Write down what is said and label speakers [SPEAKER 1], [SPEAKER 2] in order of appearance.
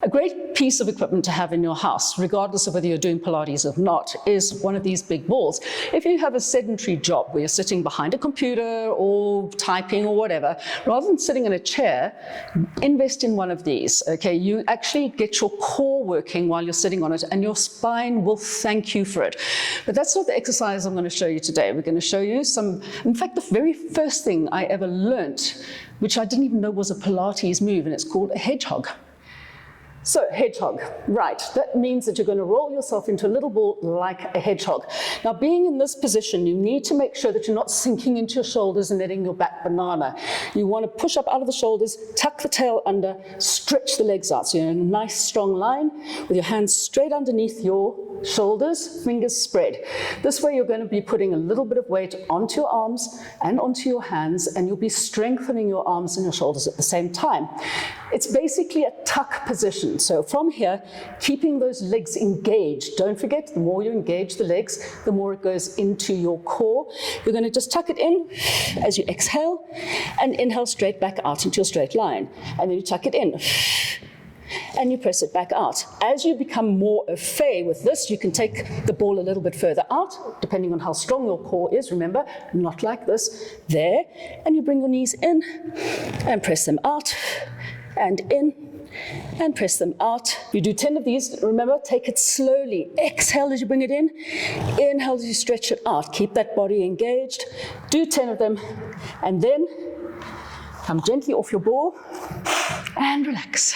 [SPEAKER 1] A great piece of equipment to have in your house, regardless of whether you're doing Pilates or not, is one of these big balls. If you have a sedentary job where you're sitting behind a computer or typing or whatever, rather than sitting in a chair, invest in one of these, okay? You actually get your core working while you're sitting on it, and your spine will thank you for it. But that's not the exercise I'm going to show you today. We're going to show you some, in fact, the very first thing I ever learnt, which I didn't even know was a Pilates move, and it's called a hedgehog. So, hedgehog, right, that means that you're going to roll yourself into a little ball like a hedgehog. Now, being in this position, you need to make sure that you're not sinking into your shoulders and letting your back banana. You want to push up out of the shoulders, tuck the tail under, stretch the legs out. So you're in a nice strong line with your hands straight underneath your shoulders, fingers spread. This way you're going to be putting a little bit of weight onto your arms and onto your hands, and you'll be strengthening your arms and your shoulders at the same time. It's basically a tuck position. So from here, keeping those legs engaged. Don't forget, the more you engage the legs, the more it goes into your core. You're going to just tuck it in as you exhale, and inhale straight back out into your straight line. And then you tuck it in, and you press it back out. As you become more au fait with this, you can take the ball a little bit further out, depending on how strong your core is. Remember, not like this, there. And you bring your knees in and press them out, and in, and press them out. You do 10 of these. Remember, take it slowly. Exhale as you bring it in. Inhale as you stretch it out. Keep that body engaged. Do 10 of them, and then come gently off your ball and relax.